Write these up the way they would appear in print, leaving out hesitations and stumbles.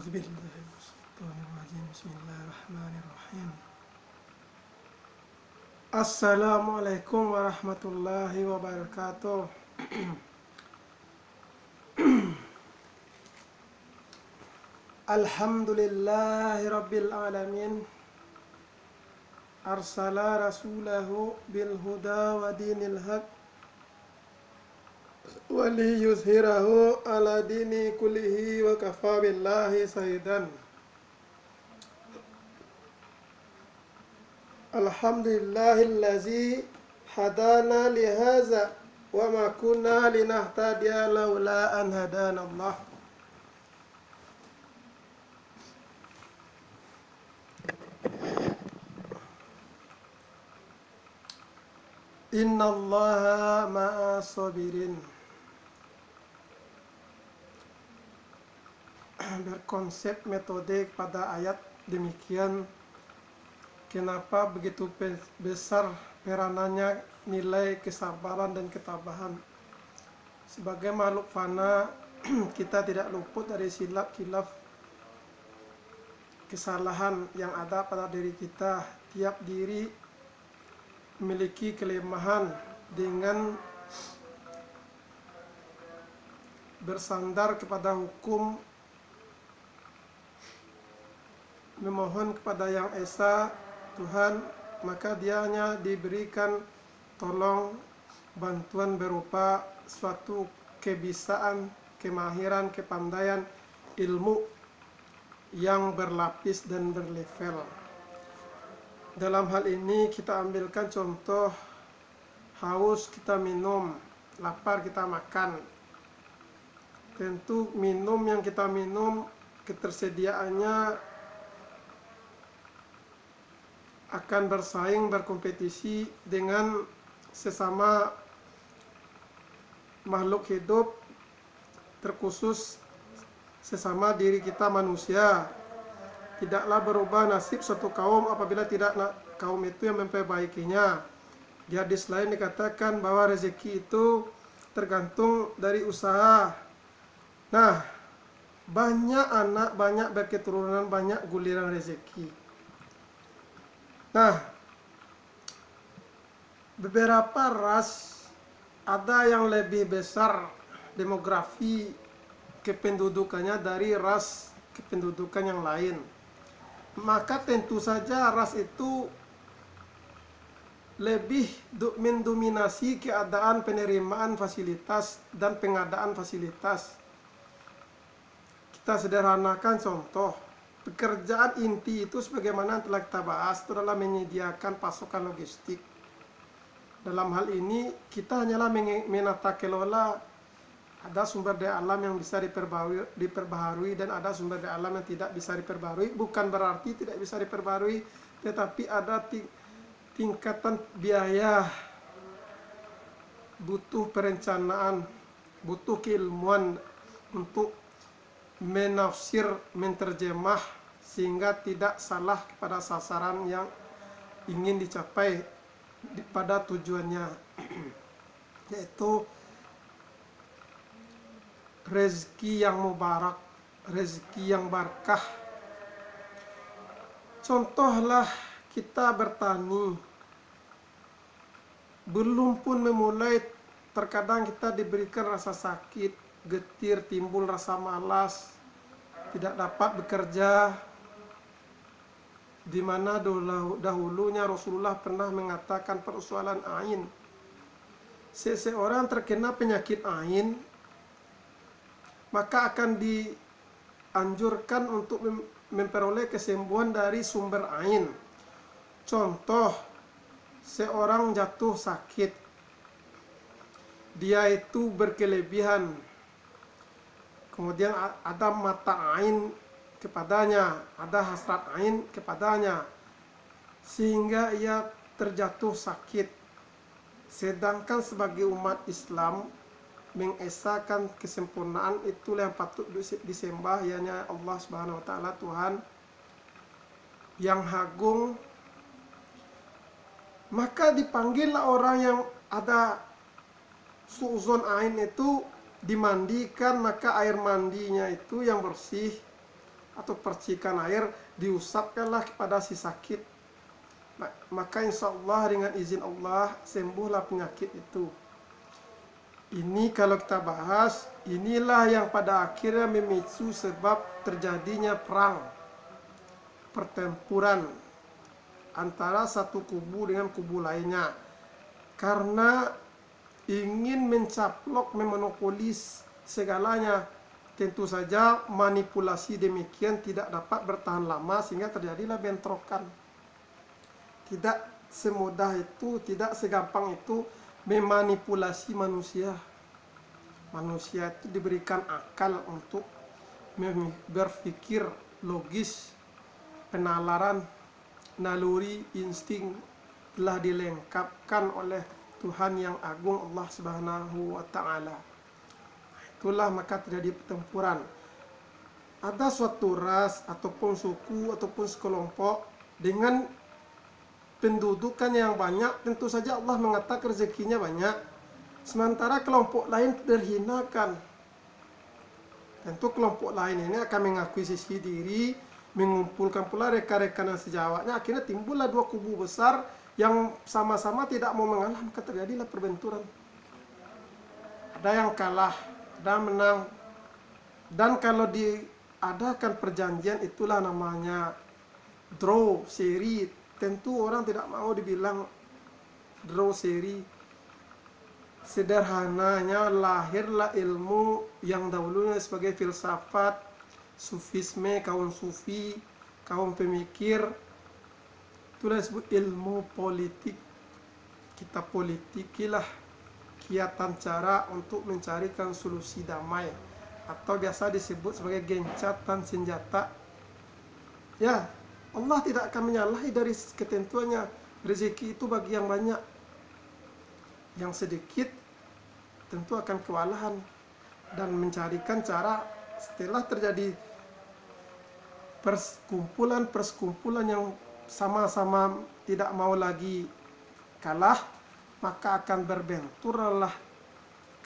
A'udzubillahiminasyaitonirrajim. Bismillahirrahmanirrahim. Assalamualaikum warahmatullahi wabarakatuh. Alhamdulillahi rabbil alamin. Arsala rasulahu bil huda wa dinil haq waliyuzhirahu ala dini kullihi wa kafa billahi sahidan. Alhamdulillahillazi hadana lihaza wa ma kunna linahtadiya laula an hadana Allah. Innallaha ma'as sabirin. Berkonsep metode pada ayat demikian, kenapa begitu besar peranannya nilai kesabaran dan ketabahan. Sebagai makhluk fana, kita tidak luput dari silap khilaf kesalahan yang ada pada diri kita. Tiap diri memiliki kelemahan. Dengan bersandar kepada hukum, memohon kepada Yang Esa Tuhan, maka dianya diberikan tolong bantuan berupa suatu kebisaan, kemahiran, kepandaian, ilmu yang berlapis dan berlevel. Dalam hal ini kita ambilkan contoh, haus kita minum, lapar kita makan. Tentu minum yang kita minum, ketersediaannya akan bersaing, berkompetisi dengan sesama makhluk hidup, terkhusus sesama diri kita manusia. Tidaklah berubah nasib suatu kaum apabila tidak kaum itu yang memperbaikinya. Di hadis lain dikatakan bahwa rezeki itu tergantung dari usaha. Nah, banyak anak, banyak berketurunan, banyak guliran rezeki. Nah, beberapa ras ada yang lebih besar demografi kependudukannya dari ras kependudukan yang lain. Maka tentu saja ras itu lebih mendominasi keadaan penerimaan fasilitas dan pengadaan fasilitas. Kita sederhanakan contoh, pekerjaan inti itu sebagaimana telah kita bahas, itu adalah menyediakan pasokan logistik. Dalam hal ini kita hanyalah menata kelola. Ada sumber daya alam yang bisa diperbaharui dan ada sumber daya alam yang tidak bisa diperbaharui. Bukan berarti tidak bisa diperbaharui, tetapi ada tingkatan biaya, butuh perencanaan, butuh keilmuan untuk menafsir, menterjemah sehingga tidak salah kepada sasaran yang ingin dicapai pada tujuannya, yaitu rezeki yang mubarak, rezeki yang berkah. Contohlah kita bertani, belum pun memulai, terkadang kita diberikan rasa sakit, getir, timbul rasa malas, tidak dapat bekerja. Di mana dahulunya Rasulullah pernah mengatakan persoalan ain. Seseorang terkena penyakit ain, maka akan dianjurkan untuk memperoleh kesembuhan dari sumber ain. Contoh, seorang jatuh sakit, dia itu berkelebihan, kemudian ada mata ain kepadanya, ada hasrat ain kepadanya, sehingga ia terjatuh sakit. Sedangkan sebagai umat Islam mengesahkan kesempurnaan, itulah yang patut disembah, yakni Allah Subhanahu wa taala, Tuhan yang agung. Maka dipanggillah orang yang ada suuzon ain itu dimandikan, maka air mandinya itu yang bersih atau percikan air, diusapkanlah kepada si sakit. Maka insya Allah dengan izin Allah sembuhlah penyakit itu. Ini kalau kita bahas, inilah yang pada akhirnya memicu sebab terjadinya perang, pertempuran antara satu kubu dengan kubu lainnya. Karena ingin mencaplok, memonopolis segalanya. Tentu saja manipulasi demikian tidak dapat bertahan lama sehingga terjadilah bentrokan. Tidak semudah itu, tidak segampang itu memanipulasi manusia. Manusia itu diberikan akal untuk berpikir logis, penalaran, naluri, insting telah dilengkapkan oleh Tuhan yang agung, Allah Subhanahu wa Ta'ala. Itulah maka terjadi pertempuran. Ada suatu ras ataupun suku ataupun sekelompok dengan pendudukan yang banyak, tentu saja Allah mengatakan rezekinya banyak, sementara kelompok lain terhinakan. Tentu kelompok lain ini akan mengakuisisi diri, mengumpulkan pula rekan-rekan dan sejawatnya, akhirnya timbullah dua kubu besar yang sama-sama tidak mau mengalah, maka terjadilah perbenturan. Ada yang kalah, ada yang menang. Dan kalau diadakan perjanjian, itulah namanya draw, seri. Tentu orang tidak mau dibilang draw seri. Sederhananya lahirlah ilmu yang dahulunya sebagai filsafat, sufisme, kaum sufi, kaum pemikir. Itulah disebut ilmu politik. Kita politikilah kiatan cara untuk mencarikan solusi damai, atau biasa disebut sebagai gencatan senjata. Ya, Allah tidak akan menyalahi dari ketentuannya. Rezeki itu bagi yang banyak, yang sedikit tentu akan kewalahan dan mencarikan cara. Setelah terjadi perskumpulan yang sama-sama tidak mau lagi kalah, maka akan berbenturlah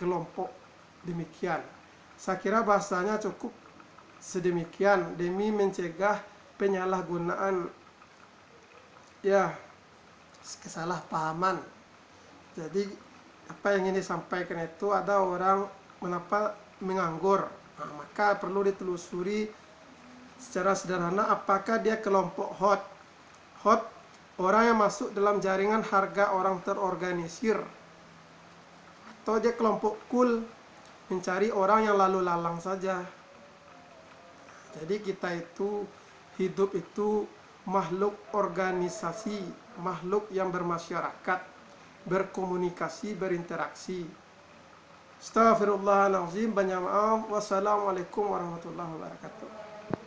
kelompok demikian. Saya kira bahasanya cukup sedemikian demi mencegah penyalahgunaan, ya, kesalahpahaman. Jadi apa yang ini disampaikan itu, ada orang mengapa menganggur, maka perlu ditelusuri secara sederhana apakah dia kelompok hot, orang yang masuk dalam jaringan harga orang terorganisir, atau dia kelompok cool, mencari orang yang lalu lalang saja. Jadi kita itu hidup itu makhluk organisasi, makhluk yang bermasyarakat, berkomunikasi, berinteraksi. Astaghfirullahaladzim, banyak maaf. Wassalamualaikum warahmatullahi wabarakatuh.